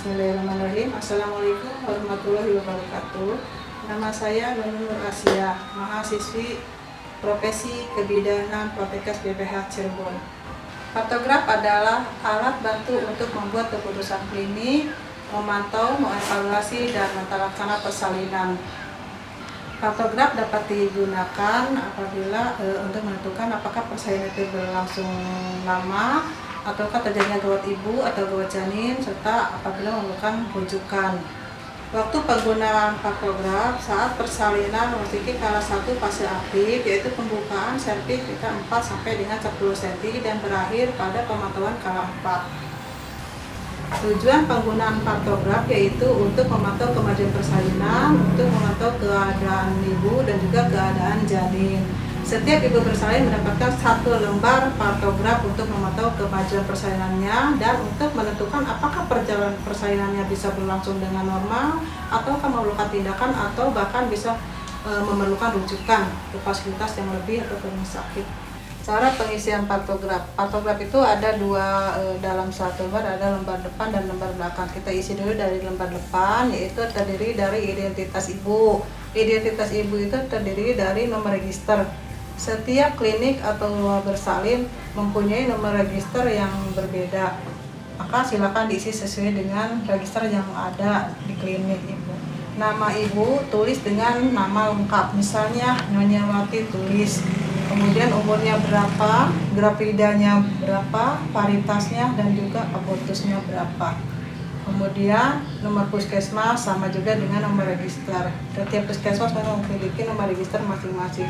Bismillahirrahmanirrahim. Assalamualaikum warahmatullahi wabarakatuh. Nama saya Nunur Asia, mahasiswi profesi kebidanan Poltekkes BPH Cirebon. Pantograf adalah alat bantu untuk membuat keputusan klinik, memantau, mengevaluasi, dan menata laksana persalinan. Pantograf dapat digunakan apabila untuk menentukan apakah persalinan itu berlangsung lama, ataukah terjadinya gawat ibu atau gawat janin, serta apabila memerlukan rujukan. Waktu penggunaan pantograf saat persalinan memasuki kala 1 fase aktif, yaitu pembukaan serviks kita 4 sampai dengan 10 cm dan berakhir pada pemantauan kala 4. Tujuan penggunaan pantograf yaitu untuk memantau kemajuan persalinan, untuk memantau keadaan ibu dan juga keadaan janin. Setiap ibu bersalin mendapatkan 1 lembar pantograf untuk memantau kemajuan persalinannya dan untuk menentukan apakah perjalanan persalinannya bisa berlangsung dengan normal ataukah memerlukan tindakan atau bahkan bisa memerlukan rujukan ke fasilitas yang lebih atau ke rumah sakit. Cara pengisian pantograf. Pantograf itu ada dalam satu lembar, ada lembar depan dan lembar belakang. Kita isi dulu dari lembar depan, yaitu terdiri dari identitas ibu. Identitas ibu itu terdiri dari nomor register. Setiap klinik atau rumah bersalin mempunyai nomor register yang berbeda. Maka silakan diisi sesuai dengan register yang ada di klinik ibu. Nama ibu tulis dengan nama lengkap, misalnya Nyonya Wati tulis. Kemudian umurnya berapa, grafidanya berapa, paritasnya dan juga abortusnya berapa. Kemudian nomor puskesmas sama juga dengan nomor register. Setiap puskesmas memiliki nomor register masing-masing.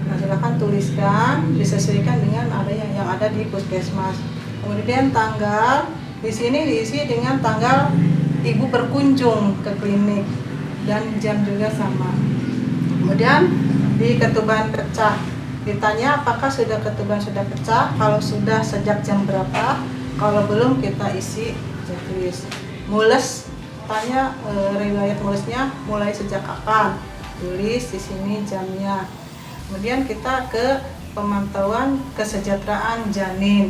Nah, silakan tuliskan, disesuaikan dengan yang ada di puskesmas. Kemudian tanggal, di sini diisi dengan tanggal ibu berkunjung ke klinik dan jam juga sama. Kemudian di ketuban pecah, ditanya apakah ketuban sudah pecah, kalau sudah sejak jam berapa, kalau belum kita isi checklist. Mules, tanya riwayat mulesnya mulai sejak kapan, tulis di sini jamnya. Kemudian kita ke pemantauan kesejahteraan janin.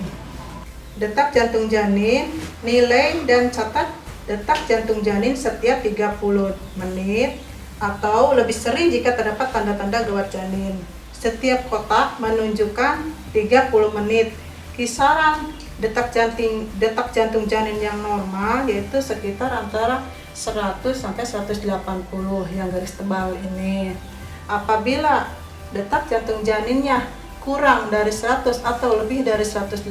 Detak jantung janin, nilai dan catat detak jantung janin setiap 30 menit atau lebih sering jika terdapat tanda-tanda gawat janin. Setiap kotak menunjukkan 30 menit. Kisaran detak jantung janin yang normal yaitu sekitar antara 100 sampai 180 yang garis tebal ini. Apabila detak jantung janinnya kurang dari 100 atau lebih dari 180,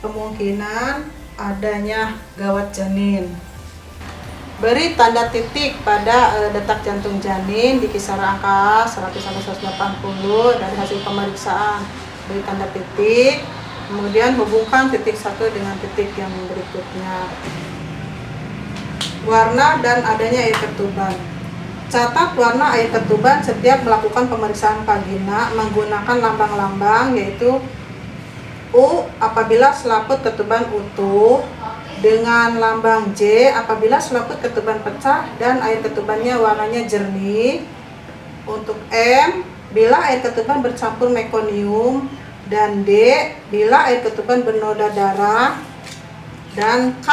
kemungkinan adanya gawat janin. Beri tanda titik pada detak jantung janin di kisaran angka 100 sampai 180 dari hasil pemeriksaan. Beri tanda titik, kemudian hubungkan titik 1 dengan titik yang berikutnya. Warna dan adanya air ketuban. Catat warna air ketuban setiap melakukan pemeriksaan vagina menggunakan lambang-lambang yaitu U apabila selaput ketuban utuh, dengan lambang J apabila selaput ketuban pecah dan air ketubannya warnanya jernih. Untuk M bila air ketuban bercampur mekonium, dan D bila air ketuban bernoda darah, dan K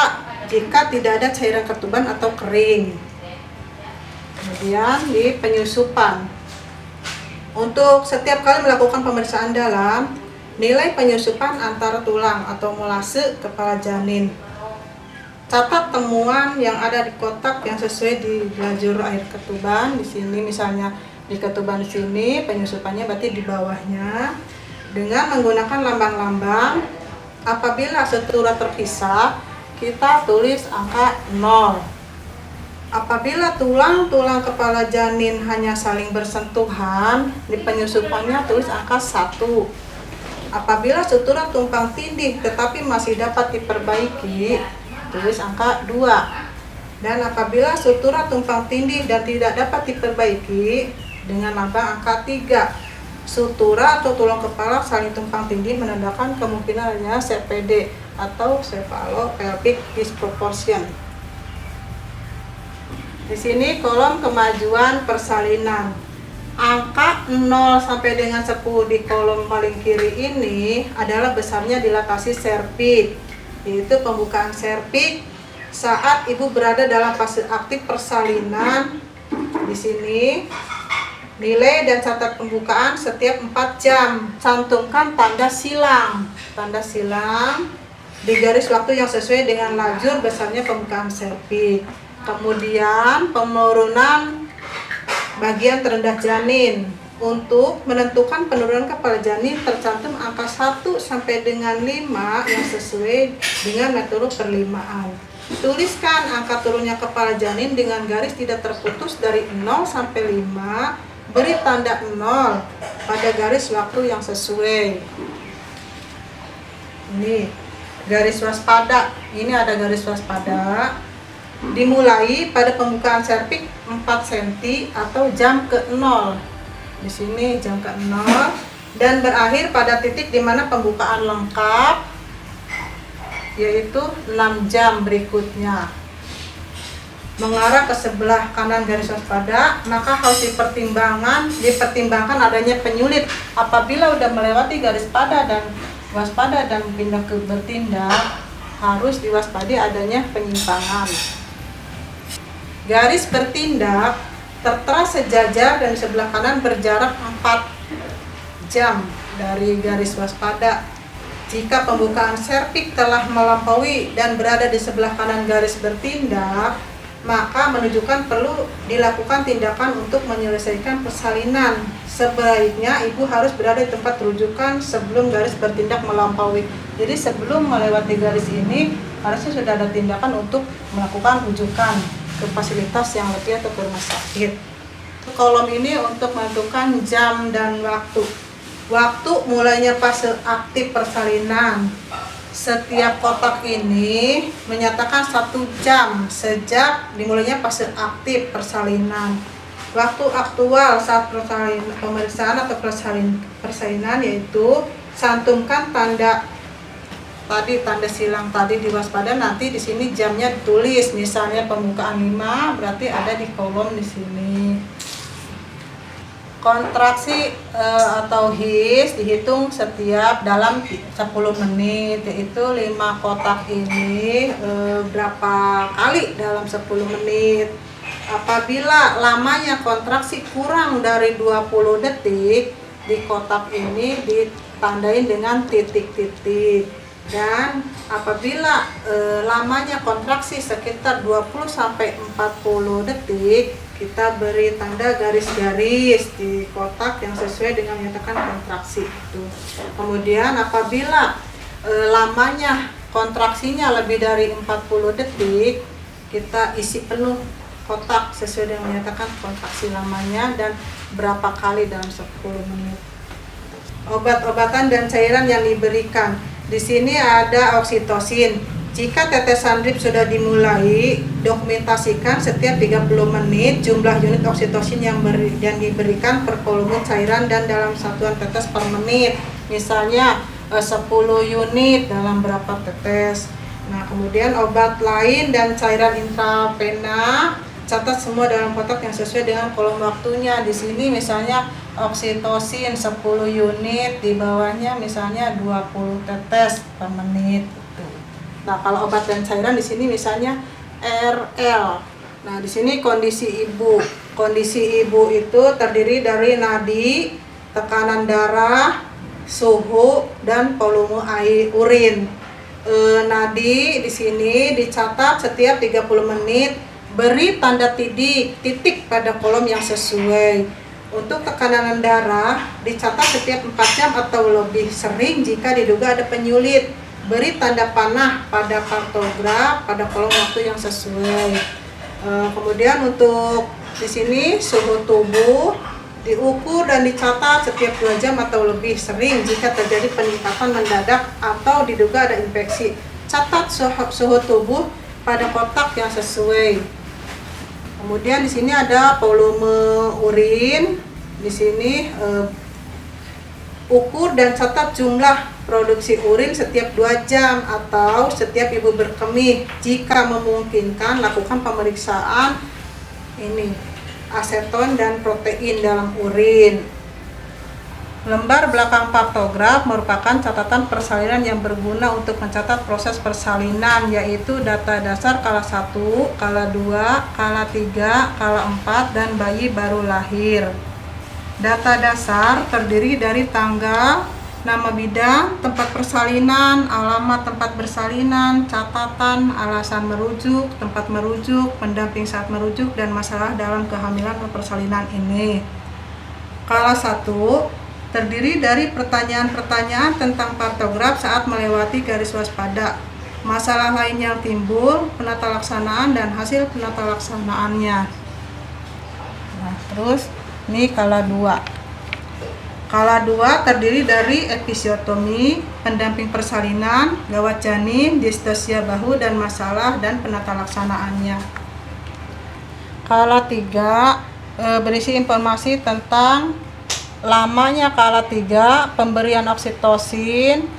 jika tidak ada cairan ketuban atau kering. Kemudian di penyusupan, untuk setiap kali melakukan pemeriksaan dalam, nilai penyusupan antara tulang atau molase kepala janin. Catat temuan yang ada di kotak yang sesuai di lajur air ketuban. Di sini misalnya di ketuban di sini penyusupannya berarti di bawahnya dengan menggunakan lambang-lambang. Apabila struktura terpisah, kita tulis angka 0. Apabila tulang-tulang kepala janin hanya saling bersentuhan, di penyusupannya tulis angka 1. Apabila struktura tumpang tindih tetapi masih dapat diperbaiki, tulis angka 2. Dan apabila struktura tumpang tindih dan tidak dapat diperbaiki, dengan lambang angka 3. Struktura atau tulang kepala saling tumpang tindih menandakan kemungkinan adanya CPD atau cephalopelvic disproportion. Di sini kolom kemajuan persalinan. Angka 0 sampai dengan 10 di kolom paling kiri ini adalah besarnya dilatasi serviks, yaitu pembukaan serviks saat ibu berada dalam fase aktif persalinan. Di sini nilai dan catat pembukaan setiap 4 jam. Cantumkan tanda silang. Tanda silang di garis waktu yang sesuai dengan lajur besarnya pembukaan serviks. Kemudian penurunan bagian terendah janin. Untuk menentukan penurunan kepala janin tercantum angka 1 sampai dengan 5 yang sesuai dengan metode perlimaan. Tuliskan angka turunnya kepala janin dengan garis tidak terputus dari 0 sampai 5. Beri tanda 0 pada garis waktu yang sesuai. Ini garis waspada. Ini ada garis waspada. Dimulai pada pembukaan serviks 4 cm atau jam ke-0. Di sini jam ke-0 dan berakhir pada titik di mana pembukaan lengkap, yaitu 6 jam berikutnya. Mengarah ke sebelah kanan garis waspada, maka harus dipertimbangkan adanya penyulit. Apabila udah melewati garis waspada dan pindah ke bertindak, harus diwaspadi adanya penyimpangan. Garis bertindak tertera sejajar dan di sebelah kanan berjarak 4 jam dari garis waspada. Jika pembukaan serviks telah melampaui dan berada di sebelah kanan garis bertindak, maka menunjukkan perlu dilakukan tindakan untuk menyelesaikan persalinan. Sebaiknya ibu harus berada di tempat rujukan sebelum garis bertindak melampaui. Jadi sebelum melewati garis ini harusnya sudah ada tindakan untuk melakukan rujukan ke fasilitas yang lebih atau ke rumah sakit. Kolom ini untuk menentukan jam dan waktu. Waktu mulainya fase aktif persalinan. Setiap kotak ini menyatakan 1 jam sejak dimulainya fase aktif persalinan. Waktu aktual saat pemeriksaan atau persalinan yaitu cantumkan tanda silang tadi di waspada, nanti di sini jamnya ditulis. Misalnya pembukaan 5 berarti ada di kolom di sini. Kontraksi atau his dihitung setiap dalam 10 menit, yaitu 5 kotak ini berapa kali dalam 10 menit. Apabila lamanya kontraksi kurang dari 20 detik, di kotak ini ditandain dengan titik-titik. Dan apabila lamanya kontraksi sekitar 20-40 detik, kita beri tanda garis-garis di kotak yang sesuai dengan menyatakan kontraksi itu. Kemudian apabila lamanya kontraksinya lebih dari 40 detik, kita isi penuh kotak sesuai dengan menyatakan kontraksi lamanya dan berapa kali dalam 10 menit. Obat-obatan dan cairan yang diberikan. Di sini ada oksitosin. Jika tetesan drip sudah dimulai, dokumentasikan setiap 30 menit jumlah unit oksitosin yang diberikan per volume cairan dan dalam satuan tetes per menit. Misalnya 10 unit dalam berapa tetes. Nah, kemudian obat lain dan cairan intravena, catat semua dalam kotak yang sesuai dengan kolom waktunya. Di sini misalnya oksitosin 10 unit, di bawahnya misalnya 20 tetes per menit. Nah, kalau obat dan cairan di sini misalnya RL. Nah, di sini kondisi ibu. Kondisi ibu itu terdiri dari nadi, tekanan darah, suhu, dan volume air urin. Nadi di sini dicatat setiap 30 menit. Beri tanda titik pada kolom yang sesuai. Untuk tekanan darah dicatat setiap 4 jam atau lebih sering jika diduga ada penyulit. Beri tanda panah pada kartograf pada kolom waktu yang sesuai. Kemudian untuk di sini suhu tubuh diukur dan dicatat setiap 2 jam atau lebih sering jika terjadi peningkatan mendadak atau diduga ada infeksi. Catat suhu tubuh pada kotak yang sesuai. Kemudian di sini ada volume urin. Di sini ukur dan catat jumlah produksi urin setiap 2 jam atau setiap ibu berkemih. Jika memungkinkan, lakukan pemeriksaan aseton dan protein dalam urin. Lembar belakang partograf merupakan catatan persalinan yang berguna untuk mencatat proses persalinan, yaitu data dasar kala 1, kala 2, kala 3, kala 4, dan bayi baru lahir. Data dasar terdiri dari tanggal, nama bidang, tempat persalinan, alamat tempat bersalinan, catatan, alasan merujuk, tempat merujuk, pendamping saat merujuk, dan masalah dalam kehamilan dan persalinan ini. Kala 1 terdiri dari pertanyaan-pertanyaan tentang partograf saat melewati garis waspada, masalah lain yang timbul, penata laksanaan, dan hasil penata laksanaannya. Nah, terus ini kala 2. Kala 2 terdiri dari episiotomi, pendamping persalinan, gawat janin, distosia bahu, dan masalah dan penata laksanaannya. Kala 3 berisi informasi tentang lamanya kala 3, pemberian oksitosin,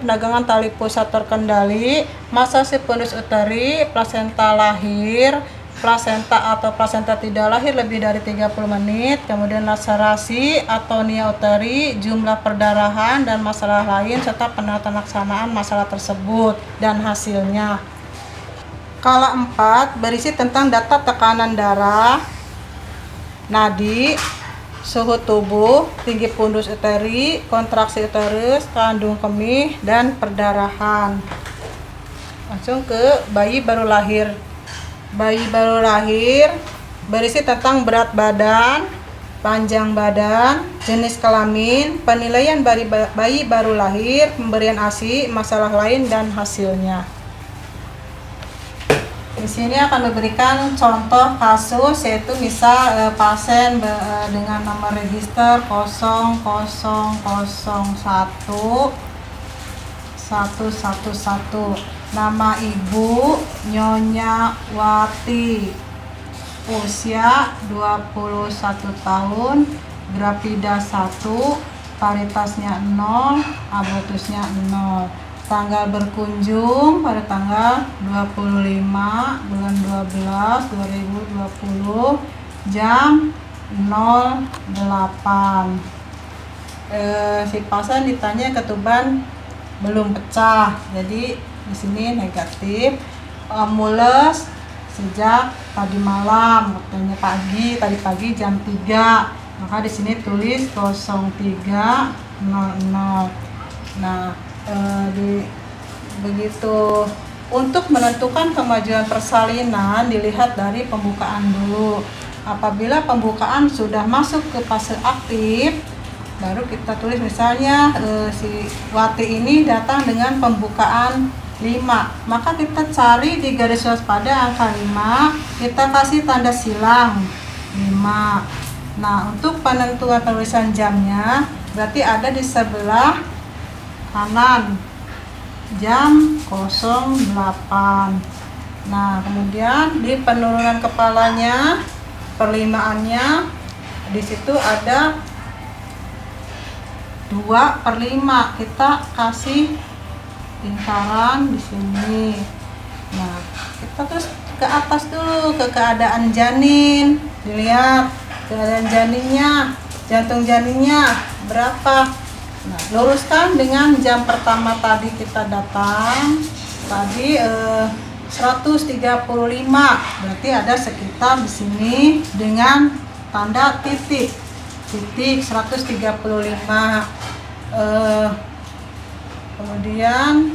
penegangan tali pusat terkendali, masa secundus uteri, plasenta lahir, plasenta atau plasenta tidak lahir lebih dari 30 menit, kemudian laserasi, atonia uteri, jumlah perdarahan, dan masalah lain, serta penata laksanaan masalah tersebut dan hasilnya. Kala 4 berisi tentang data tekanan darah, nadi, suhu tubuh, tinggi fundus uteri, kontraksi uterus, kandung kemih, dan perdarahan. Langsung ke bayi baru lahir. Bayi baru lahir berisi tentang berat badan, panjang badan, jenis kelamin, penilaian bayi baru lahir, pemberian ASI, masalah lain, dan hasilnya. Di sini akan memberikan contoh kasus, yaitu misal pasien dengan nomor register 00011111, nama ibu Nyonya Wati, usia 21 tahun, grafida 1, paritasnya 0, abortusnya 0. Tanggal berkunjung pada tanggal 25 bulan 12 2020 jam 08. Si pasien ditanya ketuban belum pecah, jadi di sini negatif. Mules sejak tadi malam, waktunya tadi pagi jam 3, maka di sini tulis 03.00. Nah, begitu. Untuk menentukan kemajuan persalinan dilihat dari pembukaan dulu. Apabila pembukaan sudah masuk ke fase aktif, baru kita tulis misalnya si Wati ini datang dengan pembukaan 5, maka kita cari di garis waspada angka 5, kita kasih tanda silang 5. Nah, untuk penentuan penulisan jamnya berarti ada di sebelah kanan jam 08. Nah, kemudian di penurunan kepalanya, perlimaannya, di situ ada 2/5, kita kasih lingkaran di sini. Nah, kita terus ke atas dulu ke keadaan janin, dilihat keadaan janinnya, jantung janinnya berapa. Nah, luruskan dengan jam pertama tadi kita datang, tadi 135, berarti ada sekitar di sini dengan tanda titik 135. Kemudian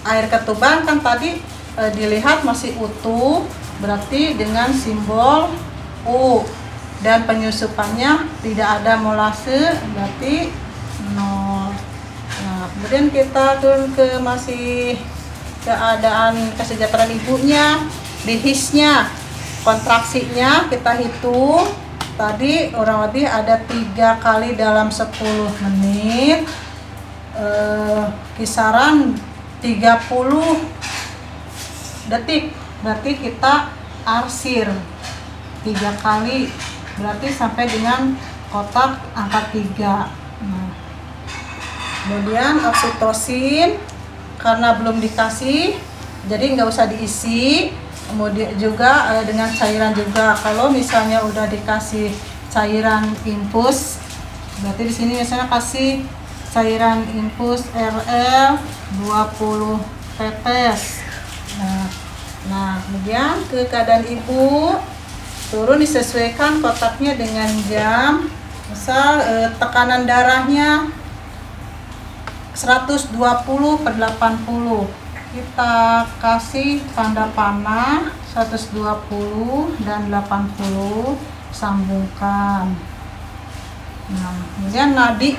air ketuban kan tadi dilihat masih utuh, berarti dengan simbol U, dan penyusupannya tidak ada molase, berarti 0. Nah, kemudian kita turun ke masih keadaan kesejahteraan ibunya, di HIS-nya, kontraksinya kita hitung. Tadi kurang lebih ada 3 kali dalam 10 menit, kisaran 30 detik, berarti kita arsir 3 kali, berarti sampai dengan kotak angka 3. Nah, kemudian oksitosin karena belum dikasih, jadi nggak usah diisi. Kemudian juga dengan cairan juga, kalau misalnya udah dikasih cairan infus. Berarti di sini misalnya kasih cairan infus RL 20 tetes. Nah, kemudian ke keadaan ibu, turun disesuaikan kotaknya dengan jam. Misal tekanan darahnya 120/80. Kita kasih tanda panah 120 dan 80, sambungkan. Nah, kemudian nadi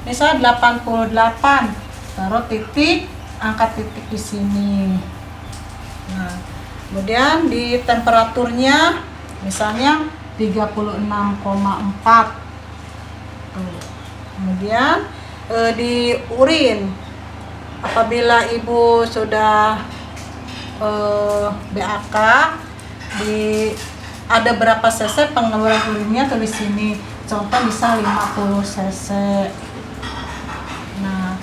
misal 88, taruh titik, angkat titik di sini. Nah, kemudian di temperaturnya misalnya 36,4. Kemudian di urin, apabila ibu sudah BAK, ada berapa cc pengeluaran urinnya tulis sini. Contoh bisa 50 cc. Nah,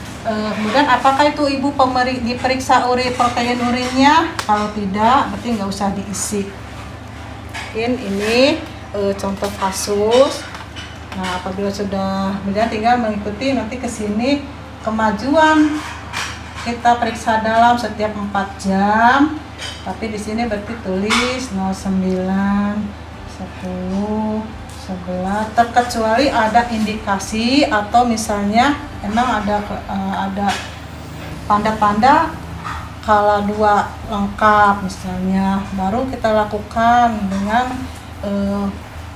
kemudian apakah itu ibu diperiksa protein urinnya? Kalau tidak, berarti nggak usah diisi. Mungkin ini contoh kasus. Nah, apabila sudah, kemudian tinggal mengikuti nanti ke sini kemajuan. Kita periksa dalam setiap 4 jam. Tapi di sini berarti tulis 09, 10, 11, terkecuali ada indikasi atau misalnya emang ada tanda-tanda kala 2 lengkap misalnya, baru kita lakukan dengan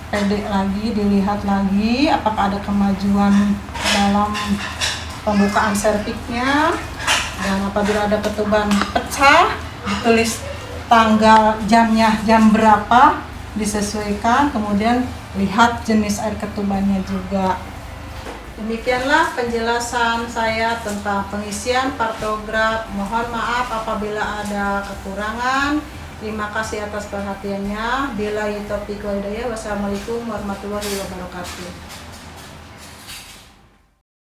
PD lagi, dilihat lagi apakah ada kemajuan dalam pembukaan serviknya. Dan apabila ada ketuban pecah, ditulis tanggal jamnya, jam berapa, disesuaikan, kemudian lihat jenis air ketubannya juga. Demikianlah penjelasan saya tentang pengisian partograf. Mohon maaf apabila ada kekurangan. Terima kasih atas perhatiannya. Billahi taufiq wal hidayah. Wassalamualaikum warahmatullahi wabarakatuh.